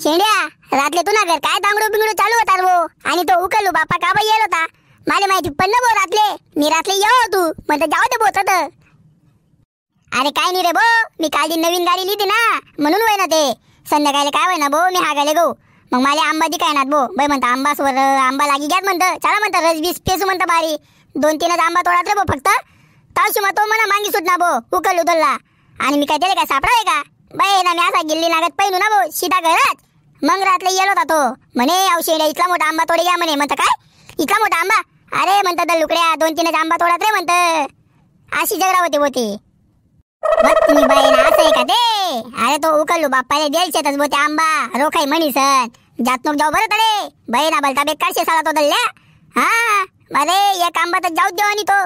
शेंड्या रातले तू ना घर काय तांगडू बिंगडू चालू होता रो आणि तो उकलू बाप्पा का बाई येलो होता मला माहिती पण ना भो रातले मी रातले येऊ तू म्हणतो जाऊ दे बोचत. अरे काय नाही रे भो मी काल ती नवीन गाडी लिहिली ना म्हणून वय ना ते संध्याकाळी काय वय ना भो मी हागाले गो मग मला आंबा दी काय ना भो बाई म्हणता आंबासवर आंबा लागी घ्यात म्हणतं चला म्हणतं रस बीस पेसू म्हणतं बारी 2-3 आंबा तोडात रे भो फक्त तावशी मग तो म्हणा मांगी सुट ना भो उकल उदलला आणि मी काय त्याला काय सापडाय का बाई ना मी असा गिल्ली लागत पहिनू ना भो सीधा घरात मग रातले येलो होता तो म्हणे औषध इतला मोठा आंबा तोडे या म्हणे म्हणतं काय इतला मोठा आंबा अरे म्हणतं तर लुकड्या 2-3 आंबा तोडात रे म्हणतं अशी जगरा होते तुम्ही बाई ना असं आहे का ते अरे तो उकलू बाप्पाले द्यायचेतच बोते आंबा रोखाई म्हणी सण जात नको जाऊ बरं तडे बाई ना बलता बेकारशे साला तो दल्ल्या हा अरे एक आंबा तर जाऊ देऊ आणि तो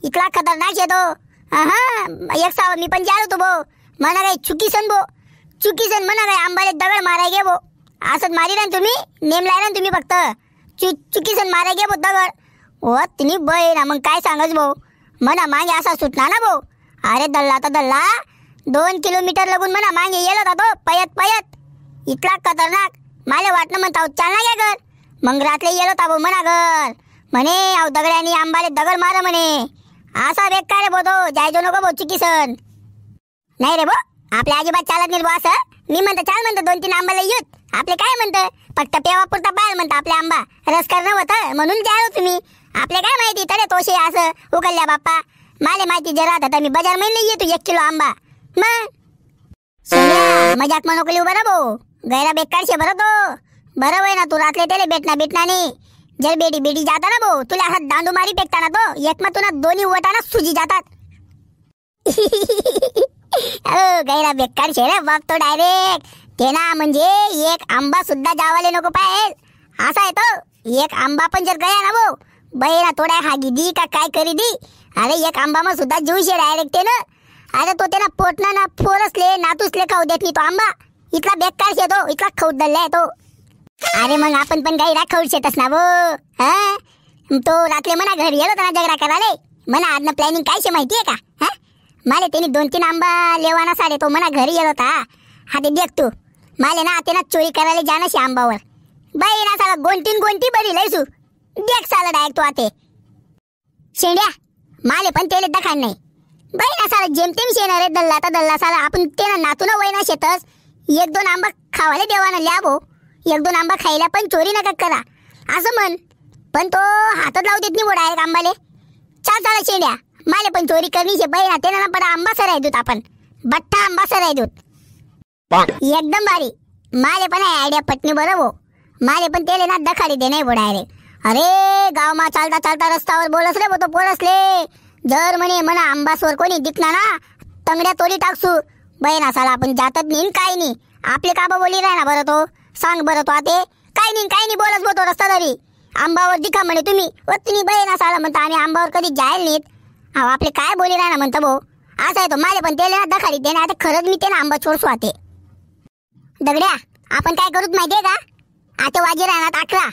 इतला खतरनाक आहे तो हा एक साव मी पण जालो तो भो म्हणा काय चुकीसन म्हणा काय आंबाले दगड माराय गे भो असंच मारी ना तुम्ही नेम लाय ना तुम्ही फक्त चुकीसन माराय गे भो दगड हो तुम्ही बाई ना मग काय सांगच भाऊ म्हणा मागे असा सुटला ना भाऊ अरे दल्ला तर दल्ला 2 किलोमीटर लगून म्हणा मागे येलो होता तो पयत इतला खतरनाक मला वाटणं म्हणता चालना घ्या घर मग रातले येलो होता भाऊ म्हणा घर म्हणे अहो दगड्यानी आंबाले दगड मार म्हणे असा बेकार रे बोतो जायचो नको भाऊ चुकीसन नाही रे भो आपल्या अजिबात चालत नाही बो असं मी म्हणतो चाल म्हणतो 2-3 आंबाला येऊत आपले काय म्हणतं फक्त पेवा पुरता बाहेर म्हणतं आपल्या आंबा रस करणं होतं म्हणून जालो तुम्ही आपले काय माहिती तडे तोशे असं उकलल्या बाप्पा माले माहिती जरा आता मी बाजार मध्ये येतो 1 किलो आंबा मग सोन्या मजाक मनोकली उभा भाऊ गैरा बेकार शे बरं तो बरं वय ना तू रातले त्याला भेटना नाही जर बेडी जाता ना भाऊ तुला हात दांडू मारी फेकता ना तो एक मग तुला दोन्ही वटाना सुजी जातात गैरा बेकार शे रे बाप तो डायरेक्ट ते ना म्हणजे एक आंबा सुद्धा जावाले नको पाहिजे असा आहे तो एक आंबा पण जर गया ना भाऊ बैरा तोड्या हागी दी का काय करी दी अरे एक आंबा मग सुद्धा जीव शे डायरेक्ट ते ना अरे तो त्याला पोटना ना फोरसले नातूसले खाऊ देत नाही तो आंबा इतला बेकार शे तो इतला खौट दल्लाय तो अरे मग आपण पण गाईरा खाऊ शेतस ना भो तो रातले म्हणा घरी येलो ना जगरा कराले म्हणा आजनं प्लॅनिंग काय शे माहितीये का हा माले त्यांनी 2-3 आंबा लेवाना साडे तो म्हणा घरी येलो होता हा ते देख तू माले ना ते ना चोरी करायला जाणं शे आंबावर बाई ना साला गोंटी बरी लयसू देख साला डायरेक्ट तो आते शेंड्या माले पण तेले दखान नाही बाई ना साला जेमतेम शेणार रे दल्ला साला आपण ते ना नातू ना वयना शेतस 1-2 आंबा खावाले देवाना ल्या भो 1-2 आंबा खायला पण चोरी नका करा असं म्हण पण तो हातात लावू देत नाही बो डायरेक्ट आंबाले चाल साला शेंड्या माले पण चोरी करणी शे बाई ना ते ना बडा आंबा सराय दूत आपण बट्टा आंबा सराय दूत एकदम भारी माले पण आयडिया पटनी बरं भो माले पण तेले ना दखाडी दे नाही बो डायरेक्ट अरे गाव मा चालता रस्त्यावर बोलस रे तो पोलसले जर म्हणा आंबासवर कोणी दिसला ना तंगड्या तोडी टाकसू बहिणा साला आपण जातच नाही काय नाही आपले काबा बोली राह ना बरं तो सांग बरं तो आते काय नाही बोलस बोतो रस्ता तरी आंबावर दिखा म्हणे तुम्ही तुम्ही बहिणा साला म्हणता आम्ही आंबावर कधी जायल नाहीत अहो आपले काय बोली राह ना म्हणता भाऊ असं आहे तो माले पण तेले ना दखाडी दे ना आता खरंच मी ते ना आंबा छोडसू आते दगड्या आपण काय करूत माहितीये का आता वाजे राहणार 11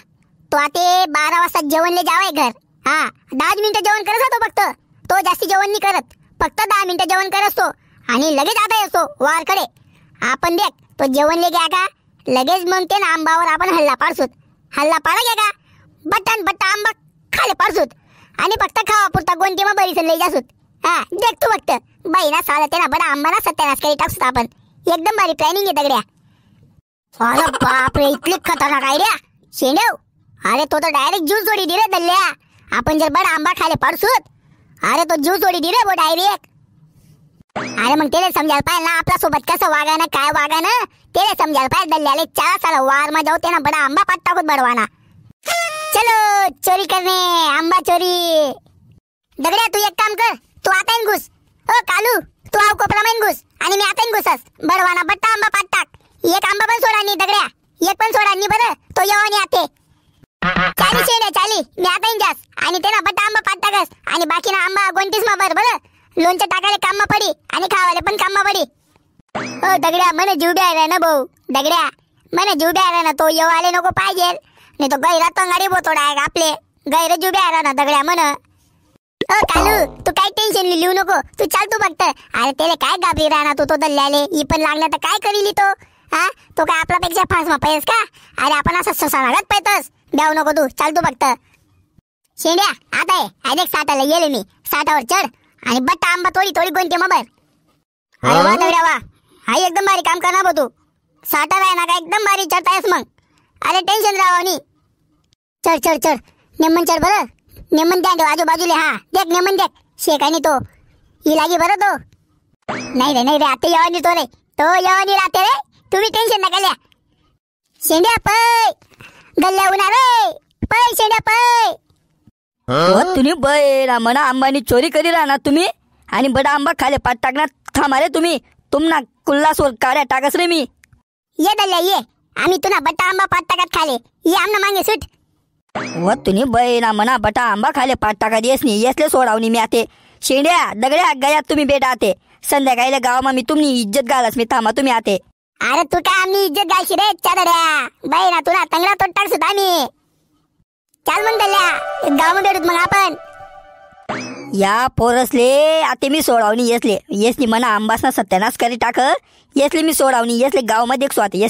तो आते 12 वाजता जेवणले जावाय घर 10 मिनिटं जेवण करत होतो फक्त तो जास्ती जेवण नाही करत फक्त 10 मिनिटं जेवण करत तो आणि लगेच आता येतो वारकडे आपण देख तो जेवणले घ्या का लगेच मग ते ना आंबावर आपण हल्ला पाडा घ्या का बट्टा आंबा खाले पाडसूत आणि फक्त खावा पुरता गोंटी मग बरीच लई जासूत देख तू फक्त बाई ना साला ते ना बडा आंबा ना सत्यानाश काही टाकसूत आपण एकदम भारी प्लॅनिंग आहे दगड्या अरे बापरे इतली खतरनाक आयडिया शेंडेव अरे तो तर डायरेक्ट जीव सोडी दिले दल्ल्या आपण जर बडा आंबा खाले पाडसूत अरे तो जीव सोडी दिले बो डायरेक्ट अरे मग त्याला समजायला पाहिजे ना आपल्या सोबत कसं वागायना काय वागायना त्याला समजायला पाहिजे दल्ल्याले 4 साला वार मा जाऊ ते ना बडा आंबा पाट टाकूत बडवाना चलो चोरी करने आंबा चोरी दगड्या तू एक काम कर तू आता इन घुस ओ कालू तू आव कोपरा में घुस आणि मी आता इन घुसस बडवाना बट्टा आंबा पाट टाक एक आंबा पण सोडा नाही दगड्या एक पण सोडा नाही बरं तो येवानी आते चाली मी आता इन जास आणि ते ना बट्टा आंबा पाट टाकस आणि बाकी ना आंबा गोंटीस मा बरं लोणचं टाकायला काममा पडी आणि खावाले पण काममा पडी ओ दगड्या મને जीव द्यायला ना भाऊ दगड्या મને जीव द्यायला ना तो येवाले नको पाहिजे नाही तो गैरा तंगाडी बोतोडा आहे आपले गैर जीव द्यायला ना दगड्या म्हण ओ कालू तू काय टेन्शन लिहू नको तू चाल तू फक्त अरे त्याला काय गाबरी राहणार तू तो दल्ल्याले ही पण लागला तर काय करीली तो हा तो काय आपल्यापेक्षा फास्ट पाहिजेस का? अरे आपण असं ससानागत पाहतोस. द्याव नको तू, चाल तू फक्त. शेंड्या आता आहे डायरेक्ट साठाला गेले मी. साठावर चढ आणि बट्टा आंबा थोडी थोडी गोंते मोबाईल. अरे वा दगड्या वा, हा एकदम भारी काम करणार बो तू. साठाला आहे ना का एकदम भारी चढतायस मग. अरे टेन्शन राहावं. चढ चढ चढ, नेमन चढ बरं. नेमन द्या आजूबाजूले. हा देख नेमन देख, शेक आहे तो ही लागी बरं तो. नाही रे आता यवानी तो रे, तो यवानी राहते रे. तुम्ही टेन्शन नका लिया. शेंड्या पै गल्ल्या उन्हा रे, पै शेंड्या पै. तुम्ही बैरा म्हणा आंबानी चोरी करी राहणार तुम्ही आणि बडा आंबा खाले पाठ टाकणार. थांबा रे तुम्ही, तुमना कुल्लासवर काड्या टाकस रे मी. ये दल्ल्या ये, आम्ही तुला बट्टा आंबा पाठ टाकत खाले. ये आमना मागे सुट. तुम्ही बैरा म्हणा बटा आंबा खाले पाठ टाकत येस नाही. येसले सोडावनी मी आते. शेंड्या दगड्या गयात तुम्ही बेटा आते. संध्याकाळी गावामा मी तुमनी इज्जत घालास मी. थांबा तुम्ही आते. अरे तू काय आमनी इज्जत घालशी रे चादड्या. बैरा तुला तंगडा तोड टाक सुद्धा आम्ही. चाल मग दल्ल्या, गावामध्ये भेटूत मग आपण. या पोरसले आते मी सोडावनी येसली म्हणा आंबासना सत्यानाश करी टाक. येसले मी सोडावनी. येसले गावामध्ये स्वाते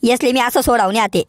येसले मी असं सोडावणी आते.